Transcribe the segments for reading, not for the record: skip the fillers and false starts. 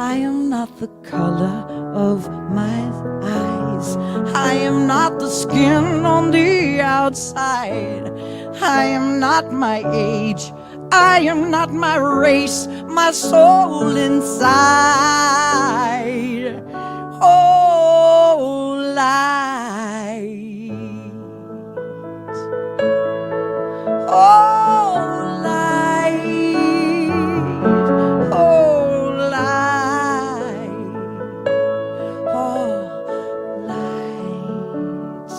I am not the color of my eyes. I am not the skin on the outside. I am not my age. I am not my race, my soul inside. Oh, light. Oh, light. Oh, light. Oh, light.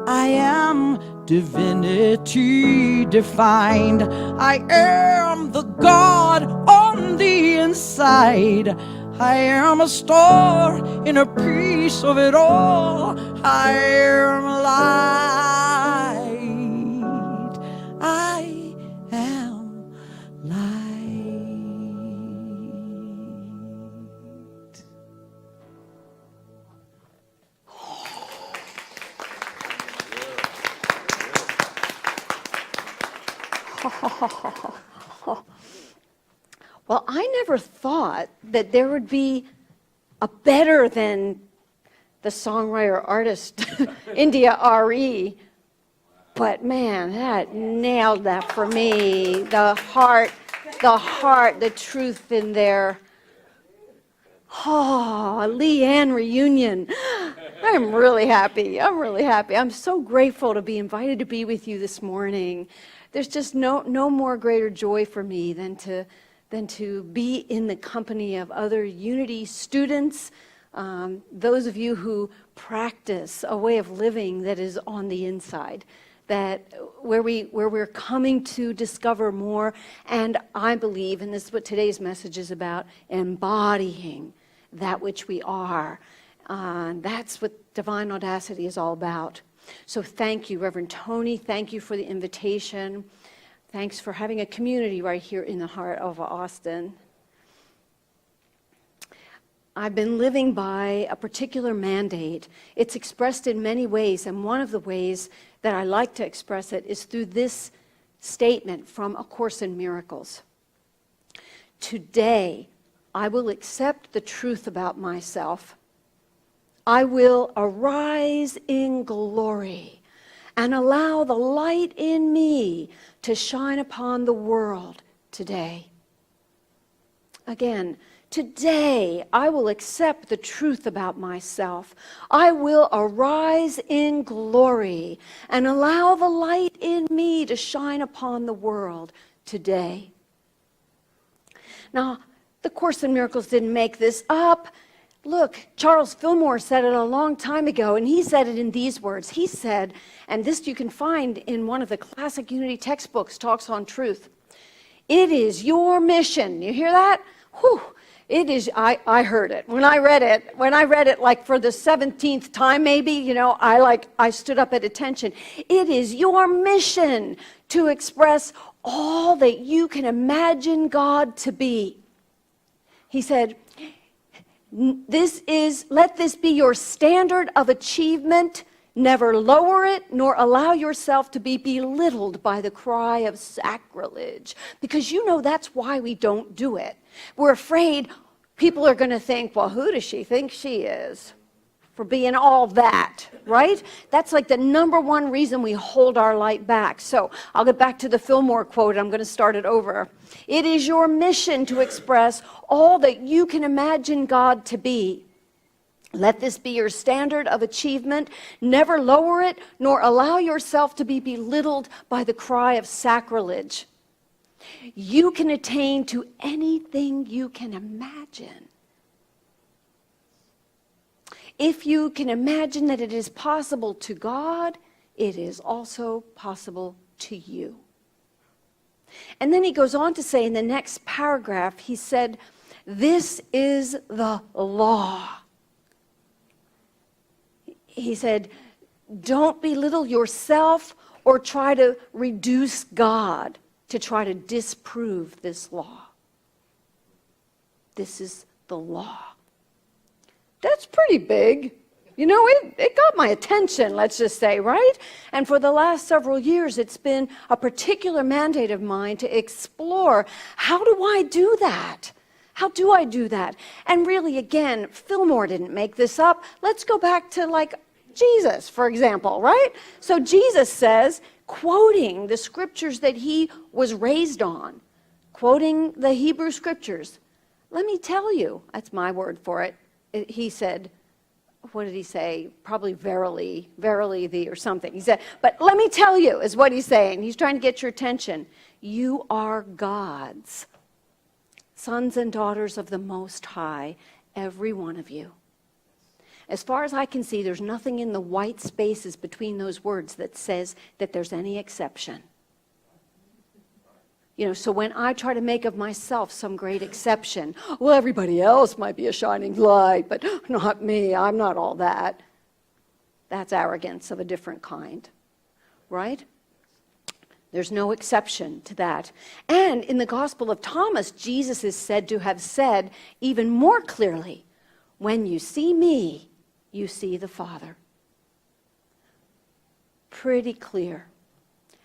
I am divinity defined. I am the God on the inside. I am a star in a piece of it all. I am light. I am light. Well, I never thought that there would be a better than the songwriter-artist India R.E., but man, that nailed that for me. The heart, the truth in there. Oh, Leanne reunion. I'm really happy. I'm so grateful to be invited to be with you this morning. There's just no more greater joy for me than to be in the company of other Unity students, those of you who practice a way of living that is on the inside, where we're coming to discover more, and I believe, and this is what today's message is about, embodying that which we are. That's what Divine Audacity is all about. So thank you, Reverend Tony. Thank you for the invitation. Thanks for having a community right here in the heart of Austin. I've been living by a particular mandate. It's expressed in many ways, and one of the ways that I like to express it is through this statement from A Course in Miracles. Today, I will accept the truth about myself. I will arise in glory and allow the light in me to shine upon the world today. Again, today I will accept the truth about myself. I will arise in glory and allow the light in me to shine upon the world today. Now, the Course in Miracles didn't make this up. Look, Charles Fillmore said it a long time ago, and he said it in these words. He said, and this you can find in one of the classic Unity textbooks, Talks on Truth. It is your mission. You hear that? Whew. It is, I heard it. When I read it like for the 17th time maybe, I stood up at attention. It is your mission to express all that you can imagine God to be. He said, let this be your standard of achievement. Never lower it, nor allow yourself to be belittled by the cry of sacrilege. Because that's why we don't do it. We're afraid people are going to think, well, who does she think she is for being all that, right? That's like the number one reason we hold our light back. So I'll get back to the Fillmore quote. I'm going to start it over. It is your mission to express all that you can imagine God to be. Let this be your standard of achievement. Never lower it, nor allow yourself to be belittled by the cry of sacrilege. You can attain to anything you can imagine. If you can imagine that it is possible to God, it is also possible to you. And then he goes on to say in the next paragraph, he said, this is the law. He said, don't belittle yourself or try to reduce God to try to disprove this law. This is the law. That's pretty big. It got my attention, let's just say, right? And for the last several years, it's been a particular mandate of mine to explore, how do I do that? How do I do that? And really, again, Fillmore didn't make this up. Let's go back to like Jesus, for example, right? So Jesus says, quoting the scriptures that he was raised on, quoting the Hebrew scriptures, let me tell you, that's my word for it. He said, what did he say? Probably verily, verily thee or something. He said, but let me tell you is what he's saying. He's trying to get your attention. You are God's sons and daughters of the Most High, every one of you. As far as I can see, there's nothing in the white spaces between those words that says that there's any exception. You know, so when I try to make of myself some great exception, well, everybody else might be a shining light, but not me, I'm not all that. That's arrogance of a different kind, right? There's no exception to that. And in the Gospel of Thomas, Jesus is said to have said even more clearly, when you see me, you see the Father. Pretty clear.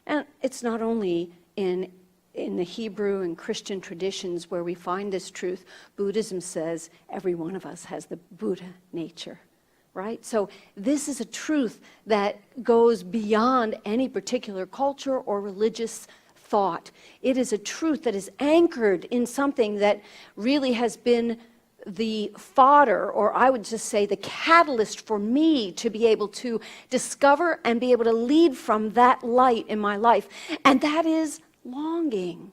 And it's not only in the Hebrew and Christian traditions where we find this truth. Buddhism says every one of us has the Buddha nature. Right? So this is a truth that goes beyond any particular culture or religious thought. It is a truth that is anchored in something that really has been the fodder, or I would just say the catalyst for me to be able to discover and be able to lead from that light in my life. And that is longing.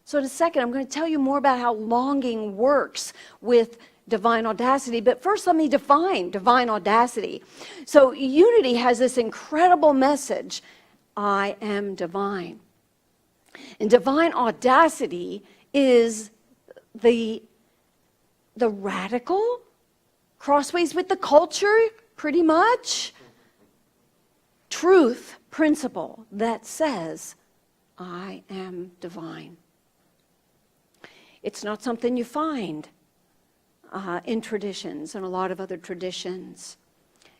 So in a second, I'm going to tell you more about how longing works with divine audacity. But first, let me define divine audacity. So Unity has this incredible message, I am divine. And divine audacity is the radical, crossways with the culture, pretty much, truth principle that says, I am divine. It's not something you find in traditions and a lot of other traditions.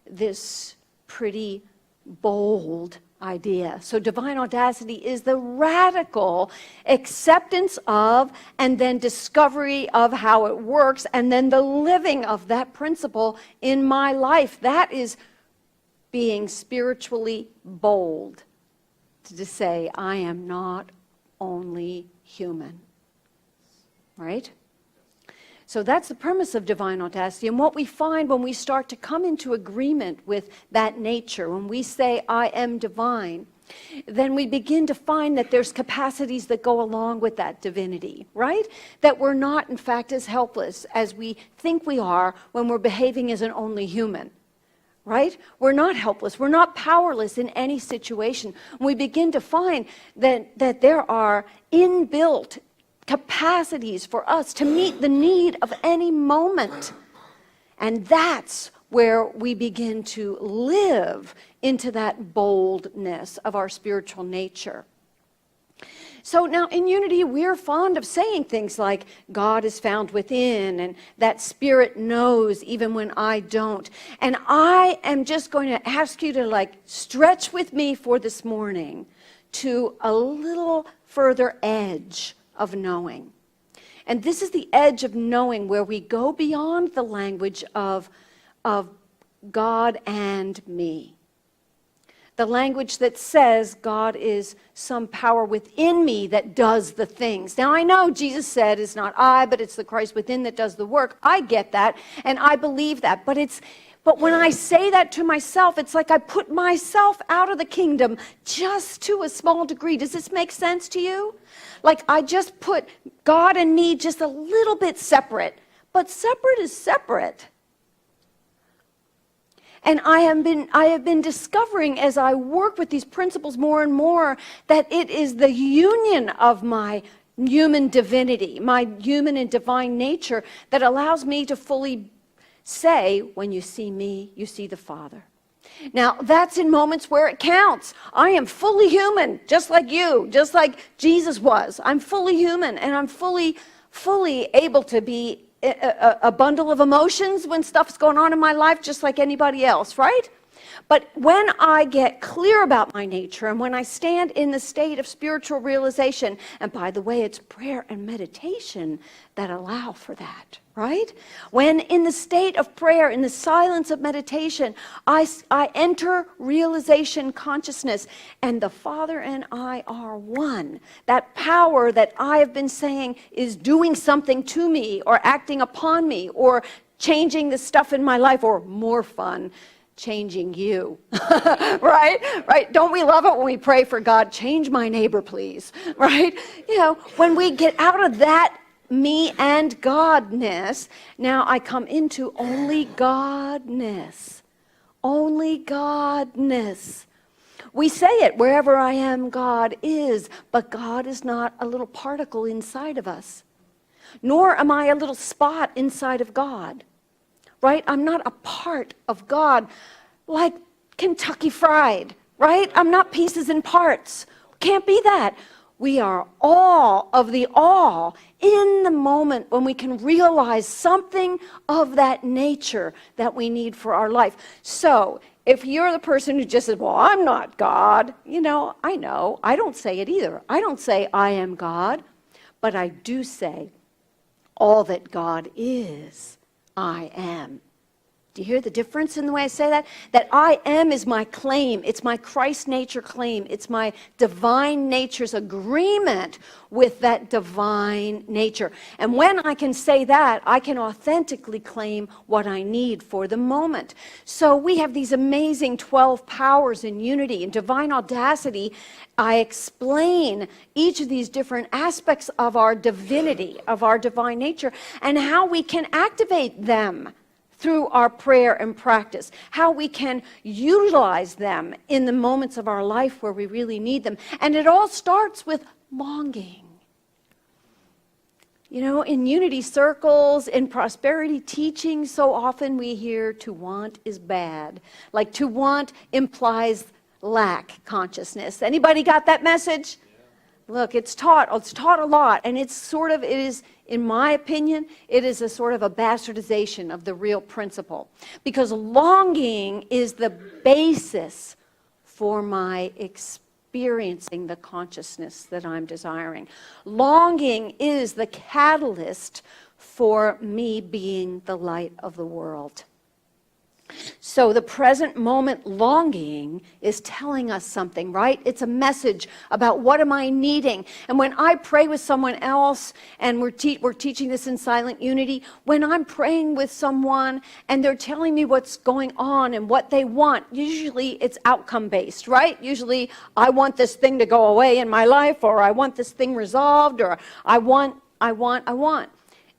This pretty bold idea. So divine audacity is the radical acceptance of and then discovery of how it works and then the living of that principle in my life. That is being spiritually bold, to say, I am not only human. Right? So that's the premise of divine audacity. And what we find when we start to come into agreement with that nature, when we say, I am divine, then we begin to find that there's capacities that go along with that divinity, right? That we're not, in fact, as helpless as we think we are when we're behaving as an only human. Right? We're not helpless. We're not powerless in any situation. We begin to find that there are inbuilt capacities for us to meet the need of any moment. And that's where we begin to live into that boldness of our spiritual nature. So now in Unity, we're fond of saying things like, God is found within, and that Spirit knows even when I don't. And I am just going to ask you to stretch with me for this morning to a little further edge of knowing. And this is the edge of knowing where we go beyond the language of God and me. The language that says God is some power within me that does the things. Now I know Jesus said it's not I, but it's the Christ within that does the work. I get that, and I believe that. But when I say that to myself, it's like I put myself out of the kingdom just to a small degree. Does this make sense to you? Like I just put God and me just a little bit separate. But separate is separate. And I have been discovering as I work with these principles more and more that it is the union of my human divinity, my human and divine nature that allows me to fully say, when you see me, you see the Father. Now, that's in moments where it counts. I am fully human, just like you, just like Jesus was. I'm fully human, and I'm fully able to be a bundle of emotions when stuff's going on in my life, just like anybody else, right? But when I get clear about my nature and when I stand in the state of spiritual realization, and by the way, it's prayer and meditation that allow for that, right? When in the state of prayer, in the silence of meditation, I enter realization consciousness, and the Father and I are one. That power that I have been saying is doing something to me or acting upon me or changing the stuff in my life, or more fun, changing you, right? Don't we love it when we pray for God, change my neighbor, please, right? You know, when we get out of that me and Godness, now I come into only Godness, only Godness. We say it, wherever I am, God is, but God is not a little particle inside of us, nor am I a little spot inside of God. Right? I'm not a part of God like Kentucky Fried, right? I'm not pieces and parts. Can't be that. We are all of the all in the moment when we can realize something of that nature that we need for our life. So if you're the person who just says, well, I'm not God, I know. I don't say it either. I don't say I am God, but I do say all that God is. I am. Do you hear the difference in the way I say that? That I am is my claim. It's my Christ nature claim. It's my divine nature's agreement with that divine nature. And when I can say that, I can authentically claim what I need for the moment. So we have these amazing 12 powers in unity. In divine audacity, I explain each of these different aspects of our divinity, of our divine nature, and how we can activate them through our prayer and practice, how we can utilize them in the moments of our life where we really need them. And it all starts with longing. In unity circles, in prosperity teaching, so often we hear to want is bad. Like to want implies lack consciousness. Anybody got that message? Yeah. Look, it's taught a lot, and it is, in my opinion, it is a sort of a bastardization of the real principle. Because longing is the basis for my experiencing the consciousness that I'm desiring. Longing is the catalyst for me being the light of the world. So the present moment longing is telling us something, right? It's a message about what am I needing. And when I pray with someone else, and we're teaching this in Silent Unity, when I'm praying with someone and they're telling me what's going on and what they want, usually it's outcome based, right? Usually I want this thing to go away in my life, or I want this thing resolved, or I want.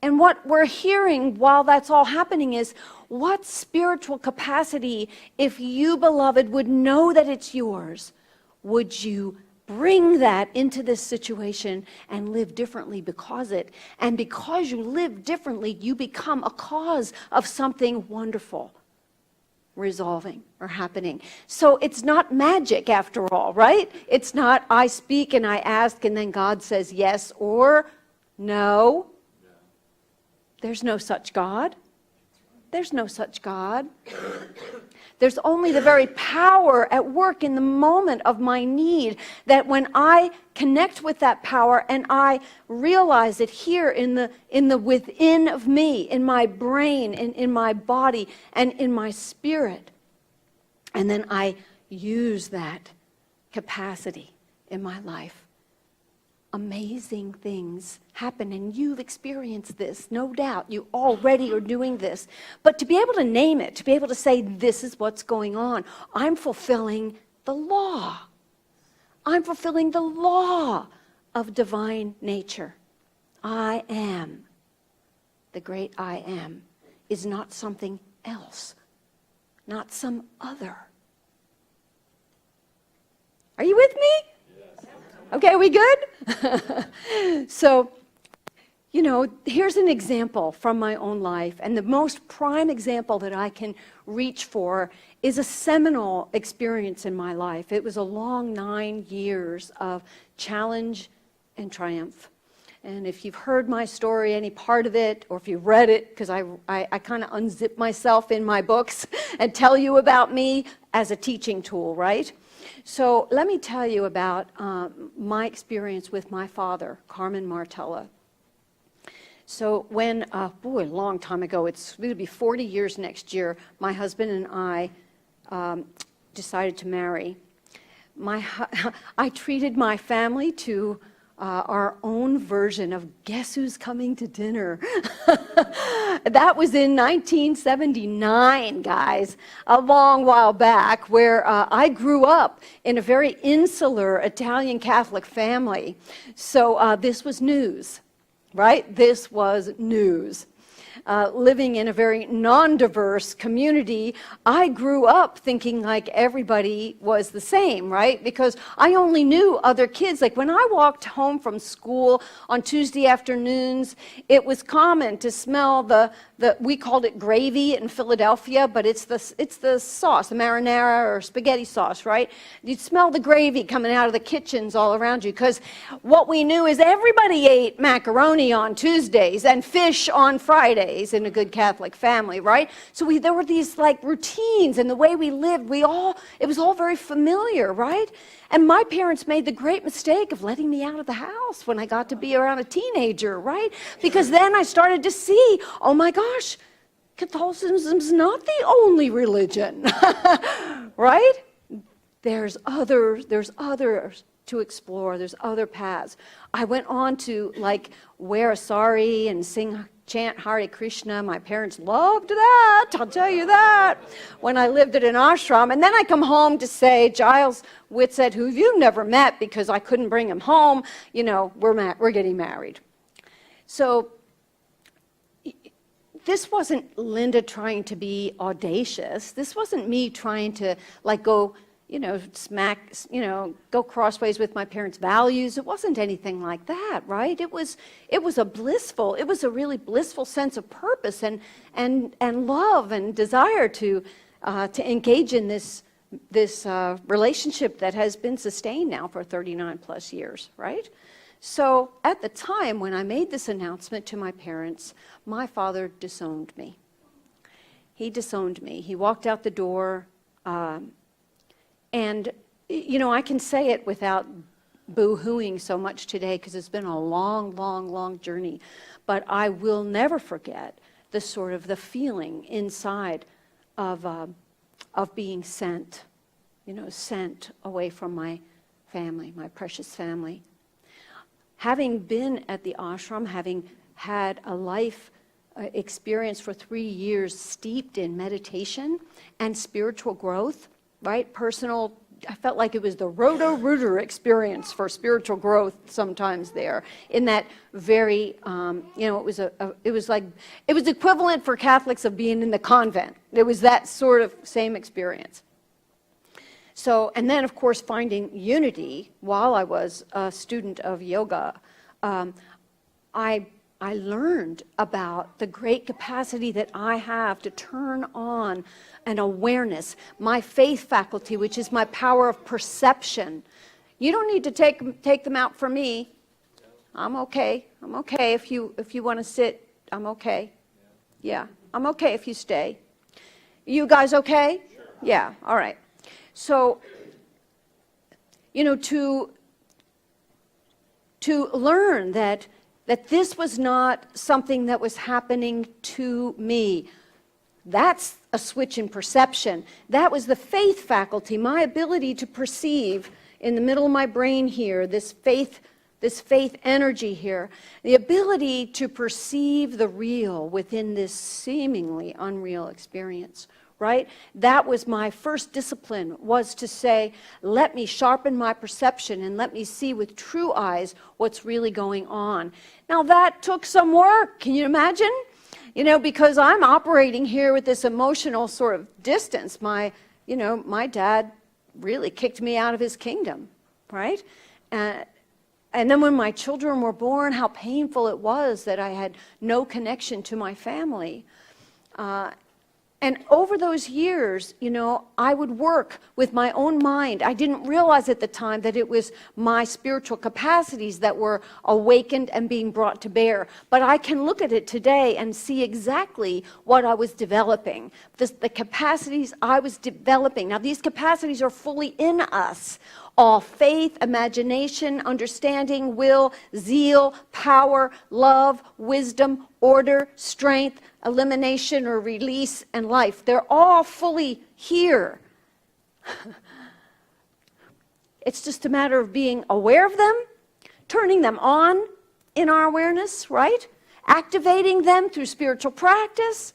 And what we're hearing while that's all happening is, what spiritual capacity, if you, beloved, would know that it's yours, would you bring that into this situation and live differently and because you live differently, you become a cause of something wonderful resolving or happening. So it's not magic after all, right? It's not I speak and I ask and then God says yes or no. There's no such God. There's no such God. There's only the very power at work in the moment of my need, that when I connect with that power and I realize it here in the within of me, in my brain, in my body, and in my spirit, and then I use that capacity in my life, amazing things happen, and you've experienced this, no doubt. You already are doing this. But to be able to name it, to be able to say, this is what's going on, I'm fulfilling the law. I'm fulfilling the law of divine nature. I am. The great I am is not something else, not some other. Are you with me? Okay, are we good? So, here's an example from my own life. And the most prime example that I can reach for is a seminal experience in my life. It was a long 9 years of challenge and triumph. And if you've heard my story, any part of it, or if you've read it, because I kind of unzip myself in my books and tell you about me as a teaching tool, right? So let me tell you about my experience with my father, Carmen Martella. So when, boy, a long time ago, it's going to be 40 years next year, my husband and I decided to marry. I treated my family to our own version of Guess Who's Coming to Dinner. That was in 1979, guys, a long while back, where I grew up in a very insular Italian Catholic family. So this was news, right? This was news. Living in a very non-diverse community, I grew up thinking like everybody was the same, right? Because I only knew other kids. Like when I walked home from school on Tuesday afternoons, it was common to smell we called it gravy in Philadelphia, but it's the sauce, the marinara or spaghetti sauce, right? You'd smell the gravy coming out of the kitchens all around you, because what we knew is everybody ate macaroni on Tuesdays and fish on Fridays in a good Catholic family, right? So there were these like routines, and the way we lived, it was all very familiar, right? And my parents made the great mistake of letting me out of the house when I got to be around a teenager, right? Because then I started to see, oh my gosh, Catholicism's not the only religion, right? There's others to explore. There's other paths. I went on to like wear a sari and chant Hare Krishna. My parents loved that, I'll tell you that, when I lived at an ashram. And then I come home to say, Giles Whitsett, who you've never met because I couldn't bring him home, we're getting married. So this wasn't Linda trying to be audacious. This wasn't me trying to like go go crossways with my parents' values. It wasn't anything like that, right? It was a really blissful sense of purpose and love and desire to engage in this relationship that has been sustained now for 39 plus years, right? So at the time when I made this announcement to my parents, my father disowned me. He disowned me. He walked out the door. And, I can say it without boo-hooing so much today because it's been a long, long, long journey. But I will never forget the feeling inside of being sent, sent away from my family, my precious family. Having been at the ashram, having had a life experience for 3 years steeped in meditation and spiritual growth, right? I felt like it was the Roto-Rooter experience for spiritual growth sometimes there. In that very, it was equivalent for Catholics of being in the convent. It was that sort of same experience. So, and then of course finding unity while I was a student of yoga, I learned about the great capacity that I have to turn on an awareness, my faith faculty, which is my power of perception. You don't need to take them out for me. I'm okay. I'm okay if you want to sit. I'm okay. Yeah, I'm okay if you stay. You guys okay? Sure. Yeah, all right. So, to learn that this was not something that was happening to me. That's a switch in perception. That was the faith faculty, my ability to perceive in the middle of my brain here, this faith energy here, the ability to perceive the real within this seemingly unreal experience. Right? That was my first discipline, was to say, let me sharpen my perception and let me see with true eyes what's really going on. Now that took some work, can you imagine? Because I'm operating here with this emotional sort of distance. My dad really kicked me out of his kingdom, right? And then when my children were born, how painful it was that I had no connection to my family. And over those years, you know, I would work with my own mind. I didn't realize at the time that it was my spiritual capacities that were awakened and being brought to bear. But I can look at it today and see exactly what I was developing, the capacities I was developing. Now, these capacities are fully in us. All faith, imagination, understanding, will, zeal, power, love, wisdom, order, strength, elimination or release, and life. They're all fully here. It's just a matter of being aware of them, turning them on in our awareness, right? Activating them through spiritual practice,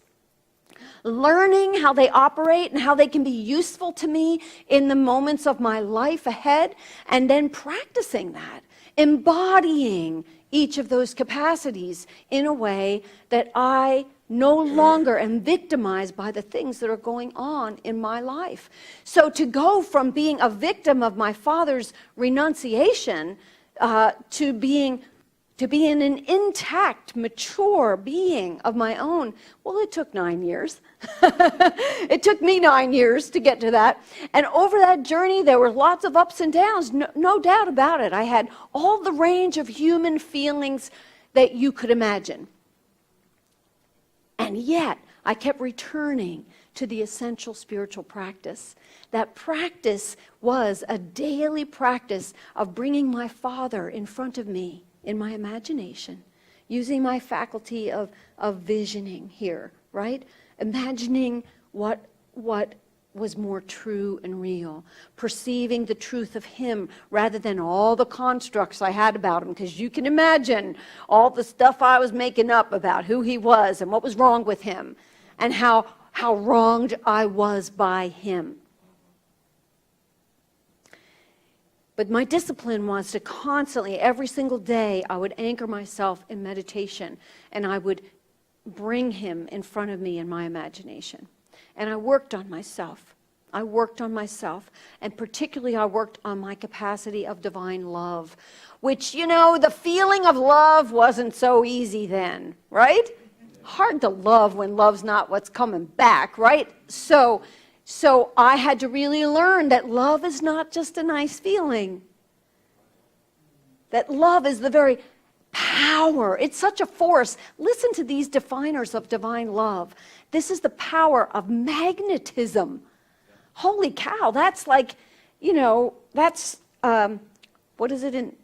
learning how they operate and how they can be useful to me in the moments of my life ahead, and then practicing that, embodying each of those capacities in a way that I no longer am victimized by the things that are going on in my life. So to go from being a victim of my father's renunciation to being an intact, mature being of my own, well, it took 9 years. It took me 9 years to get to that. And over that journey, there were lots of ups and downs, no doubt about it. I had all the range of human feelings that you could imagine. And yet, I kept returning to the essential spiritual practice. That practice was a daily practice of bringing my Father in front of me in my imagination, using my faculty of visioning here, right? Imagining what was more true and real, perceiving the truth of him rather than all the constructs I had about him, because you can imagine all the stuff I was making up about who he was and what was wrong with him and how wronged I was by him. But my discipline was to constantly, every single day, I would anchor myself in meditation, and I would bring him in front of me in my imagination. And I worked on myself. And particularly I worked on my capacity of divine love, which, you know, the feeling of love wasn't so easy then, right? Hard to love when love's not what's coming back, right? So I had to really learn that love is not just a nice feeling. That love is the very power. It's such a force. Listen to these definers of divine love. This is the power of magnetism. Holy cow, that's like, you know, that's, what is it in?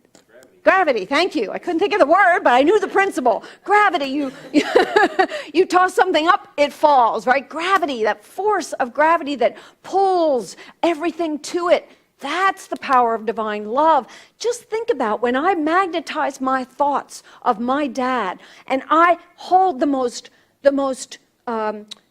Gravity, thank you. I couldn't think of the word, but I knew the principle. Gravity, you toss something up, it falls, right? Gravity, that force of gravity that pulls everything to it. That's the power of divine love. Just think about when I magnetize my thoughts of my dad, and I hold the most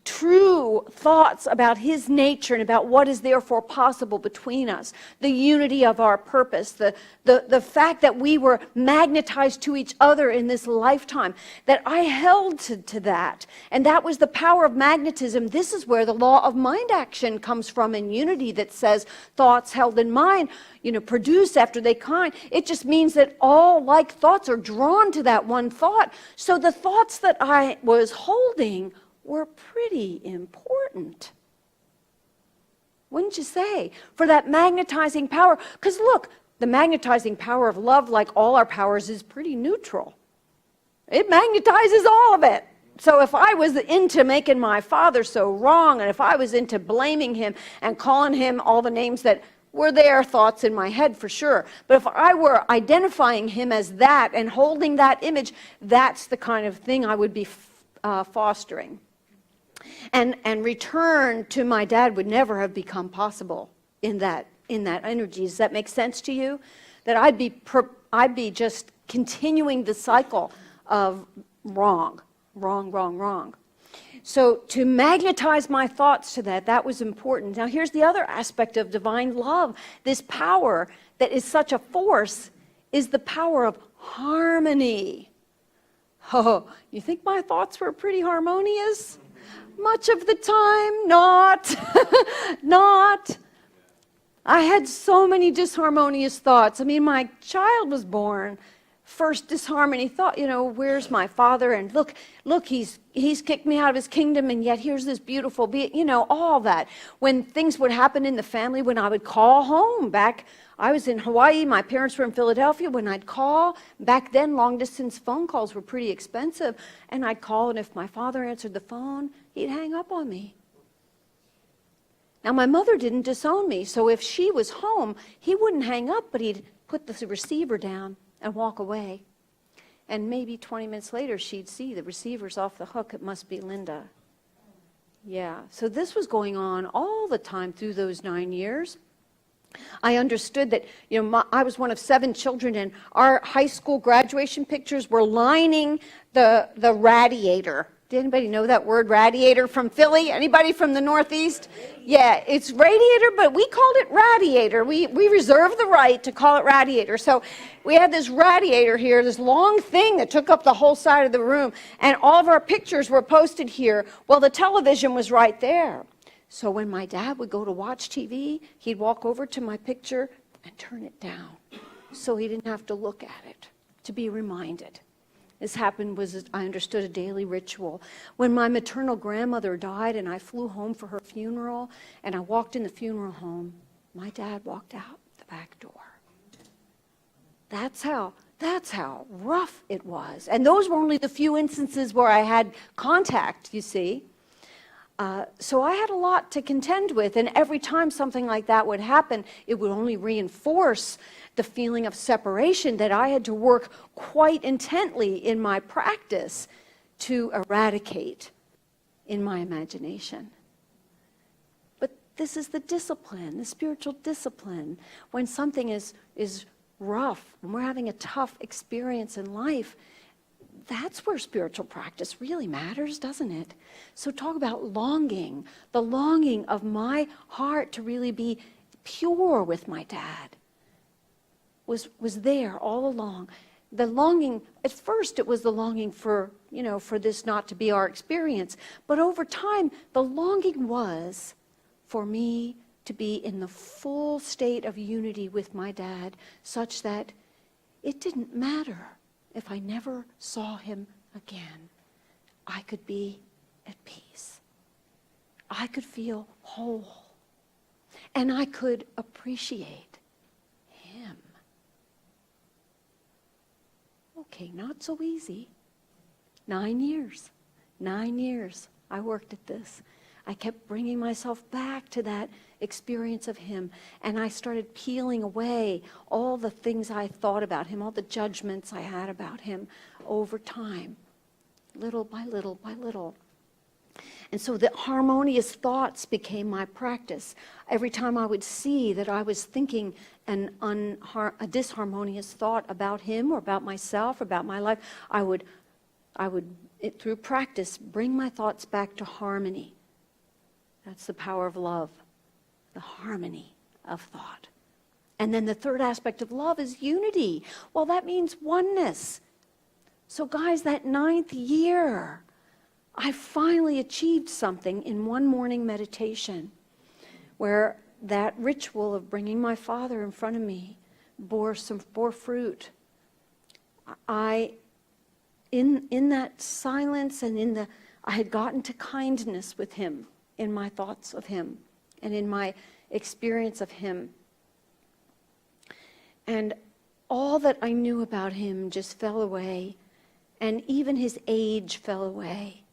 true thoughts about his nature and about what is therefore possible between us, the unity of our purpose, the fact that we were magnetized to each other in this lifetime, that I held to that. And that was the power of magnetism. This is where the law of mind action comes from in unity, that says thoughts held in mind, you know, produce after they kind. It just means that all like thoughts are drawn to that one thought. So the thoughts that I was holding were pretty important, wouldn't you say, for that magnetizing power? Because look, the magnetizing power of love, like all our powers, is pretty neutral. It magnetizes all of it. So if I was into making my father so wrong, and if I was into blaming him and calling him all the names that were their thoughts in my head for sure, but if I were identifying him as that and holding that image, that's the kind of thing I would be fostering. And return to my dad would never have become possible in that energy. Does that make sense to you? That I'd be just continuing the cycle of wrong. So to magnetize my thoughts to that was important. Now here's the other aspect of divine love. This power that is such a force is the power of harmony. Oh, you think my thoughts were pretty harmonious? Much of the time, not. I had so many disharmonious thoughts. I mean, my child was born first disharmony thought, where's my father? And look, he's kicked me out of his kingdom, and yet here's this beautiful being, all that. When things would happen in the family, when I would call home back, I was in Hawaii, my parents were in Philadelphia. When I'd call, back then long distance phone calls were pretty expensive, and I'd call, and if my father answered the phone, he'd hang up on me. Now, my mother didn't disown me, so if she was home, he wouldn't hang up, but he'd put the receiver down and walk away. And maybe 20 minutes later, she'd see the receiver's off the hook. It must be Linda. Yeah, so this was going on all the time through those 9 years. I understood that, I was one of 7 children, and our high school graduation pictures were lining the radiator. Did anybody know that word, radiator, from Philly? Anybody from the Northeast? Yeah, it's radiator, but we called it radiator. We reserved the right to call it radiator. So we had this radiator here, this long thing that took up the whole side of the room, and all of our pictures were posted here. Well, the television was right there. So when my dad would go to watch TV, he'd walk over to my picture and turn it down so he didn't have to look at it, to be reminded. This happened was, I understood, a daily ritual. When my maternal grandmother died and I flew home for her funeral and I walked in the funeral home, my dad walked out the back door. That's how rough it was. And those were only the few instances where I had contact, you see. So I had a lot to contend with, and every time something like that would happen, it would only reinforce the feeling of separation that I had to work quite intently in my practice to eradicate in my imagination. But this is the discipline, the spiritual discipline. When something is rough, when we're having a tough experience in life, that's where spiritual practice really matters, doesn't it? So talk about longing, the longing of my heart to really be pure with my dad was there all along. The longing, at first it was the longing for this not to be our experience, but over time the longing was for me to be in the full state of unity with my dad, such that it didn't matter if I never saw him again. I could be at peace. I could feel whole. And I could appreciate him. Okay, not so easy. 9 years. 9 years I worked at this. I kept bringing myself back to that experience of him, and I started peeling away all the things I thought about him, all the judgments I had about him over time, little by little by little. And so the harmonious thoughts became my practice. Every time I would see that I was thinking a disharmonious thought about him or about myself or about my life, I would through practice, bring my thoughts back to harmony. That's the power of love, the harmony of thought. And then the third aspect of love is unity. Well, that means oneness. So guys, that 9th year, I finally achieved something in one morning meditation where that ritual of bringing my father in front of me bore fruit. In that silence and I had gotten to kindness with him in my thoughts of him and in my experience of him. And all that I knew about him just fell away, and even his age fell away.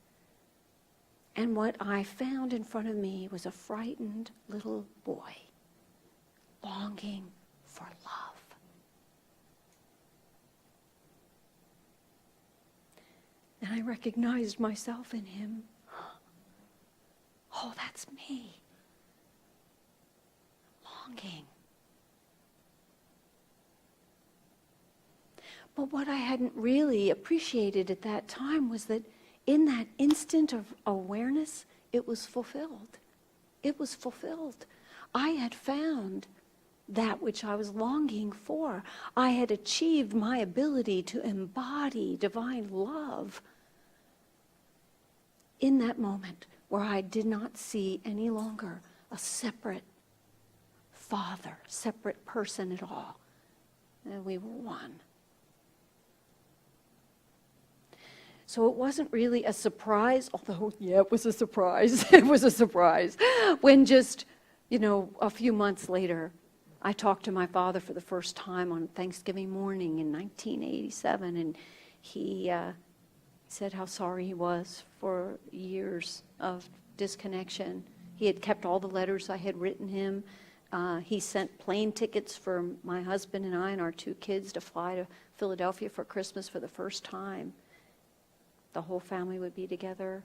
And what I found in front of me was a frightened little boy longing for love. And I recognized myself in him. Oh, that's me. Longing. But what I hadn't really appreciated at that time was that in that instant of awareness, it was fulfilled. It was fulfilled. I had found that which I was longing for. I had achieved my ability to embody divine love in that moment where I did not see any longer a separate father, separate person at all. And we were one. So it wasn't really a surprise, although, yeah, it was a surprise. It was a surprise. When just, a few months later, I talked to my father for the first time on Thanksgiving morning in 1987, and he said how sorry he was for years of disconnection. He had kept all the letters I had written him. He sent plane tickets for my husband and I and our 2 kids to fly to Philadelphia for Christmas for the first time. The whole family would be together.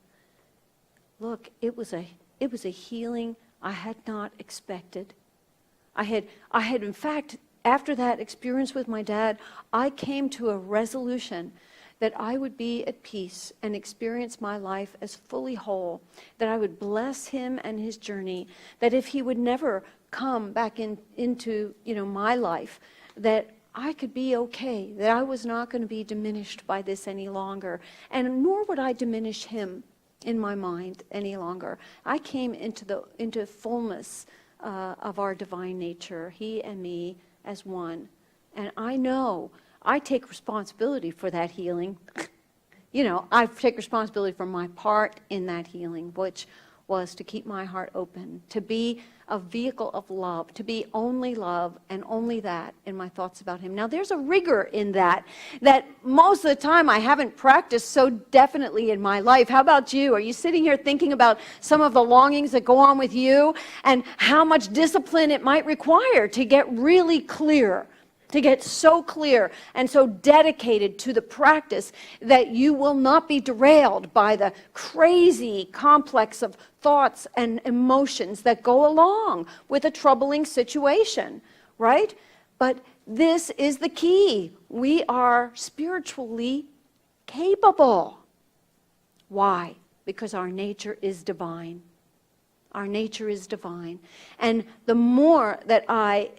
Look, it was a healing I had not expected. I had in fact, after that experience with my dad, I came to a resolution that I would be at peace and experience my life as fully whole, that I would bless him and his journey, that if he would never come back into my life, that I could be okay, that I was not going to be diminished by this any longer, and nor would I diminish him in my mind any longer. I came into fullness of our divine nature, he and me as one. And I know I take responsibility for that healing. I take responsibility for my part in that healing, which was to keep my heart open, to be a vehicle of love, to be only love and only that in my thoughts about him. Now, there's a rigor in that most of the time I haven't practiced so definitely in my life. How about you? Are you sitting here thinking about some of the longings that go on with you and how much discipline it might require to get really clear? To get so clear and so dedicated to the practice that you will not be derailed by the crazy complex of thoughts and emotions that go along with a troubling situation, right? But this is the key. We are spiritually capable. Why? Because our nature is divine. Our nature is divine. And the more that I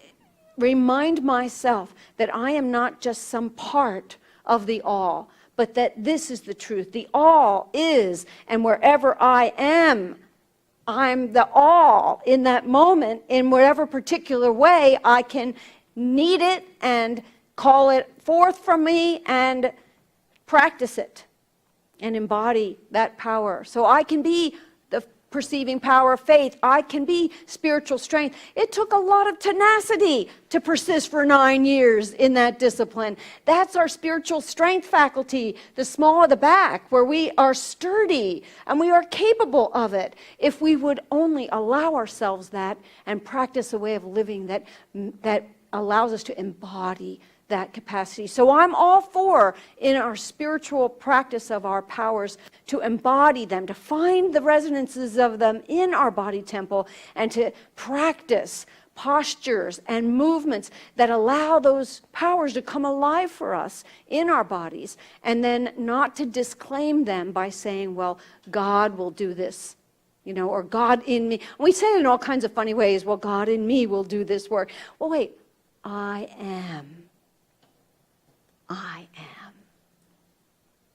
remind myself that I am not just some part of the all, but that this is the truth. The all is, and wherever I am, I'm the all in that moment, in whatever particular way I can need it and call it forth from me and practice it and embody that power. So I can be the perceiving power of faith. I can be spiritual strength. It took a lot of tenacity to persist for 9 years in that discipline. That's our spiritual strength faculty, the small of the back, where we are sturdy and we are capable of it if we would only allow ourselves that and practice a way of living that allows us to embody that capacity. So I'm all for, in our spiritual practice of our powers, to embody them, to find the resonances of them in our body temple, and to practice postures and movements that allow those powers to come alive for us in our bodies, and then not to disclaim them by saying, well, God will do this, or God in me. We say it in all kinds of funny ways. Well, God in me will do this work. Well, wait, I am. I am.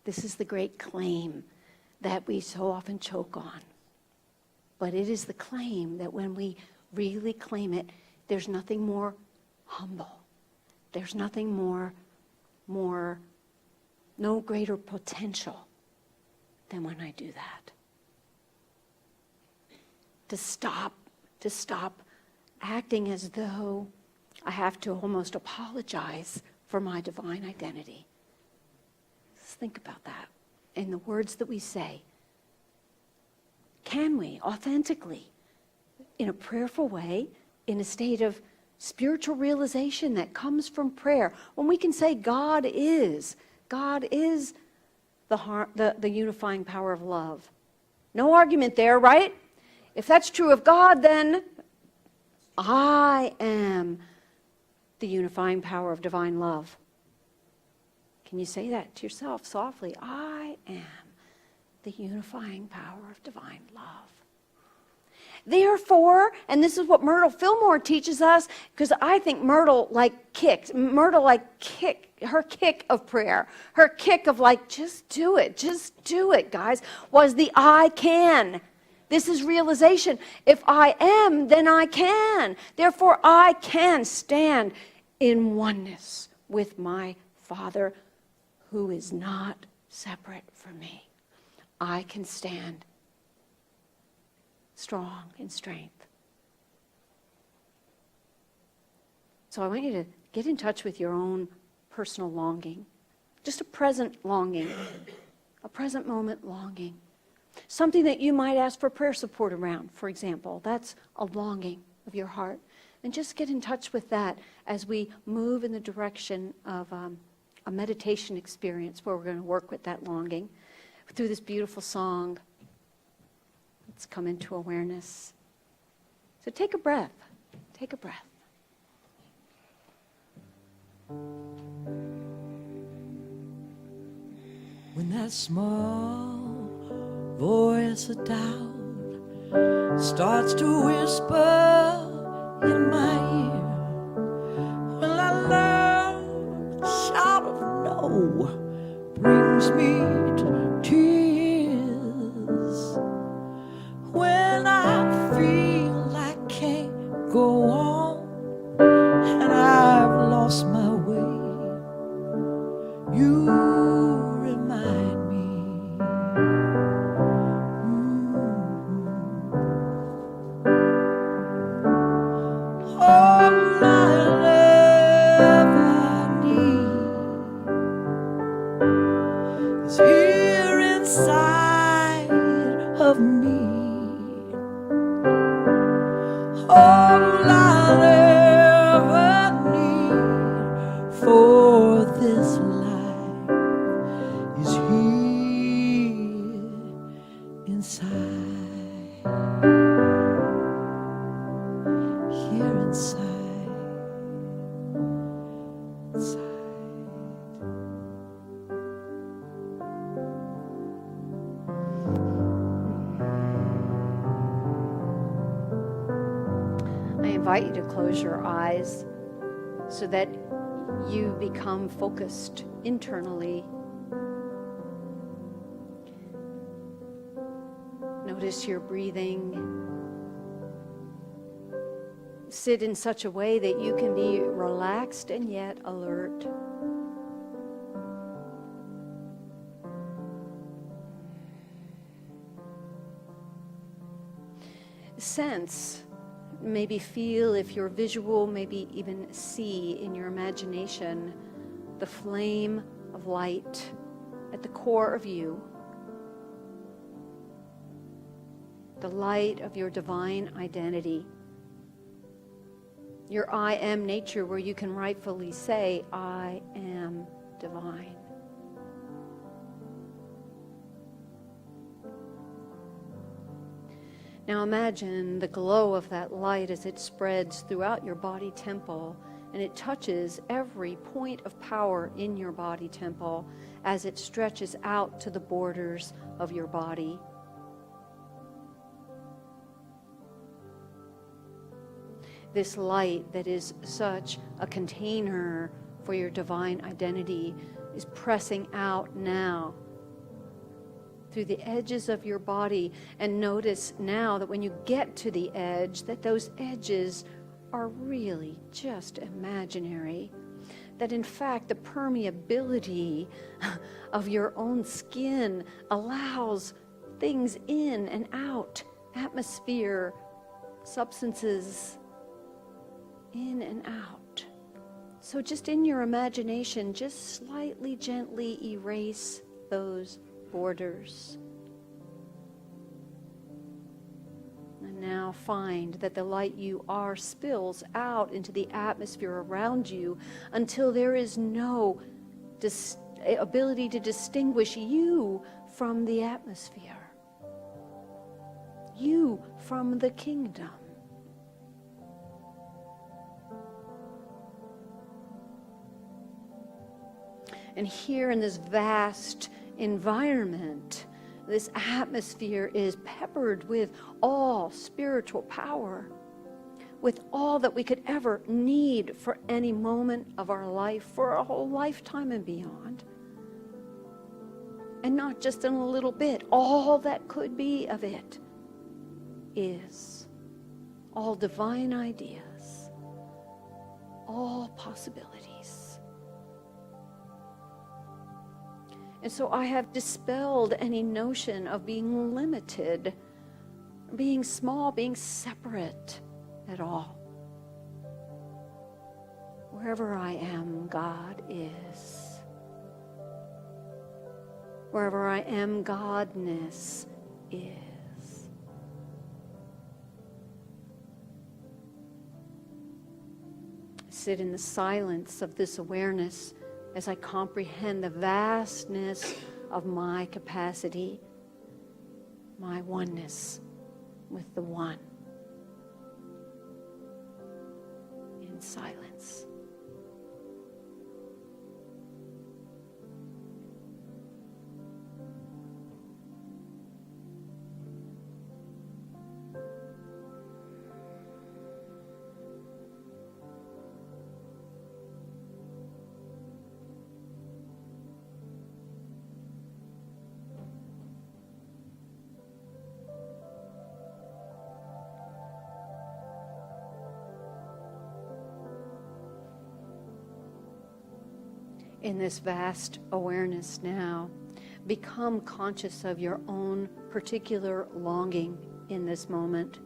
This is the great claim that we so often choke on. But it is the claim that when we really claim it, there's nothing more humble. There's nothing no greater potential than when I do that. To stop acting as though I have to almost apologize for my divine identity. Let's think about that in the words that we say. Can we authentically, in a prayerful way, in a state of spiritual realization that comes from prayer, when we can say God is the unifying power of love? No argument there, right? If that's true of God, then I am the unifying power of divine love. Can you say that to yourself softly? I am the unifying power of divine love. Therefore, and this is what Myrtle Fillmore teaches us, because I think Myrtle kick her kick of prayer, her kick of just do it, guys, was the I can. This is realization. If I am, then I can. Therefore, I can stand in oneness with my Father, who is not separate from me. I can stand strong in strength. So I want you to get in touch with your own personal longing. Just a present longing, a present moment longing. Something that you might ask for prayer support around, for example. That's a longing of your heart. And just get in touch with that as we move in the direction of a meditation experience where we're going to work with that longing through this beautiful song. Let's come into awareness. So take a breath. Take a breath. When that small voice of doubt starts to whisper in my ear, when that loud shout of no brings me to tears, when I feel I can't go on and I've lost my way, you remind me. All I ever need is here inside of me. All I ever need for this life is here inside, here inside, inside. I invite you to close your eyes so that you become focused internally. Notice your breathing. Sit in such a way that you can be relaxed and yet alert. Sense, maybe feel, if you're visual, maybe even see in your imagination the flame of light at the core of you. The light of your divine identity. Your I am nature, where you can rightfully say, I am divine. Now imagine the glow of that light as it spreads throughout your body temple, and it touches every point of power in your body temple as it stretches out to the borders of your body. This light that is such a container for your divine identity is pressing out now through the edges of your body. And notice now that when you get to the edge, that those edges are really just imaginary. That in fact the permeability of your own skin allows things in and out, atmosphere, substances in and out. So just in your imagination, just slightly, gently erase those borders. And now find that the light you are spills out into the atmosphere around you until there is no ability to distinguish you from the atmosphere, you from the kingdom. And here in this vast environment, this atmosphere is peppered with all spiritual power, with all that we could ever need for any moment of our life, for a whole lifetime and beyond. And not just in a little bit, all that could be of it is all divine ideas, all possibilities. And so I have dispelled any notion of being limited, being small, being separate at all. Wherever I am, God is. Wherever I am, Godness is. Sit in the silence of this awareness as I comprehend the vastness of my capacity, my oneness with the One. In silence. In this vast awareness now, become conscious of your own particular longing in this moment.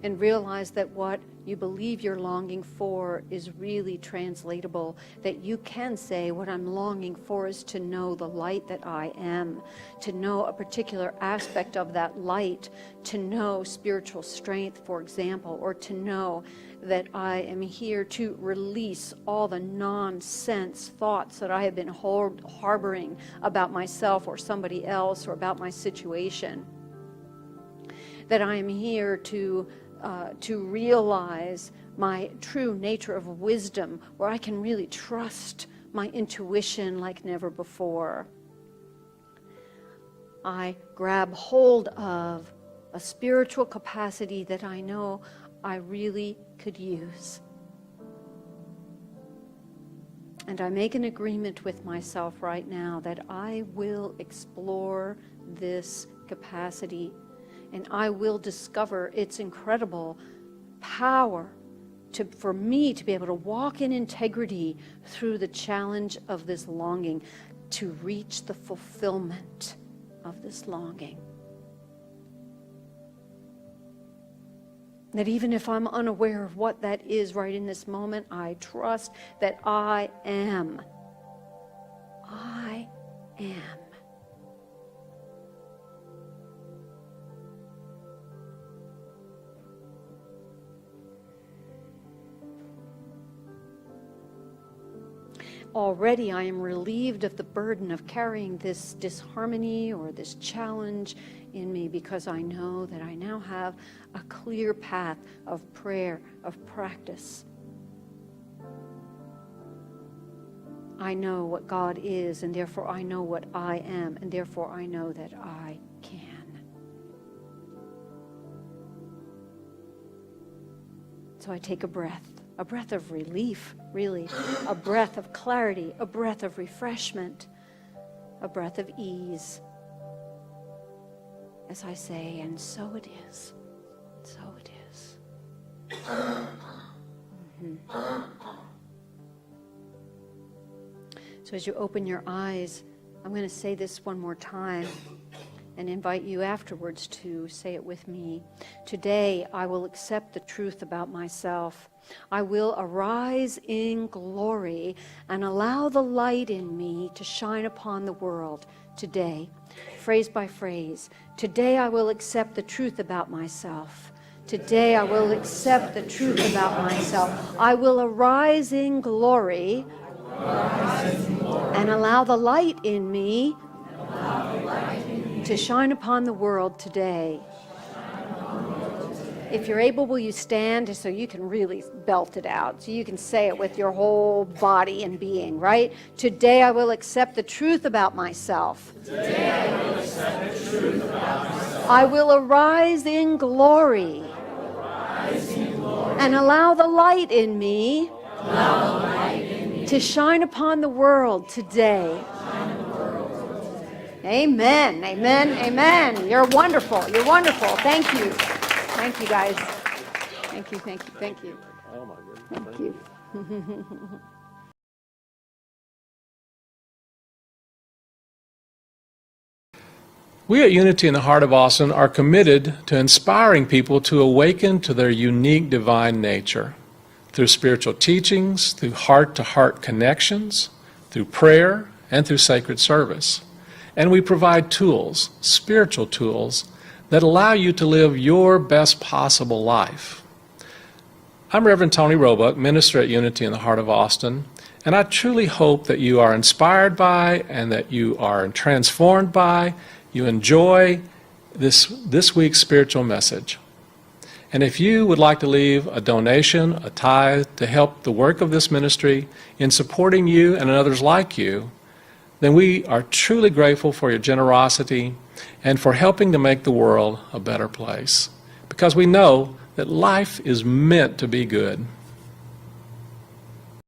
And realize that what you believe you're longing for is really translatable. That you can say, what I'm longing for is to know the light that I am, to know a particular aspect of that light, to know spiritual strength, for example, or to know that I am here to release all the nonsense thoughts that I have been harboring about myself or somebody else or about my situation. That I am here to realize my true nature of wisdom, where I can really trust my intuition like never before. I grab hold of a spiritual capacity that I know I really could use. And I make an agreement with myself right now that I will explore this capacity and I will discover its incredible power for me to be able to walk in integrity through the challenge of this longing, to reach the fulfillment of this longing. That even if I'm unaware of what that is right in this moment, I trust that I am. I am. Already I am relieved of the burden of carrying this disharmony or this challenge in me, because I know that I now have a clear path of prayer, of practice. I know what God is, and therefore I know what I am, and therefore I know that I can. So I take a breath of relief, really, a breath of clarity, a breath of refreshment, a breath of ease. As I say, and so it is, so it is. So as you open your eyes, I'm going to say this one more time and invite you afterwards to say it with me. Today, I will accept the truth about myself. I will arise in glory and allow the light in me to shine upon the world today, phrase by phrase. Today, I will accept the truth about myself. Today, I will accept the truth about myself. I will arise in glory and allow the light in me to shine upon the world today. If you're able, will you stand so you can really belt it out, so you can say it with your whole body and being, right? Today I will accept the truth about myself. Today I will accept the truth about myself. I will arise in glory, and allow the light in me, to shine upon the world today. Amen, amen, amen. You're wonderful. You're wonderful. Thank you. Thank you, guys. Thank you, thank you, thank you. Oh, my goodness. Thank you. We at Unity in the Heart of Austin are committed to inspiring people to awaken to their unique divine nature through spiritual teachings, through heart-to-heart connections, through prayer, and through sacred service. And we provide tools, spiritual tools, that allow you to live your best possible life. I'm Reverend Tony Roebuck, minister at Unity in the Heart of Austin, and I truly hope that you are inspired by and that you are transformed by, you enjoy this week's spiritual message. And if you would like to leave a donation, a tithe, to help the work of this ministry in supporting you and others like you, then we are truly grateful for your generosity and for helping to make the world a better place. Because we know that life is meant to be good.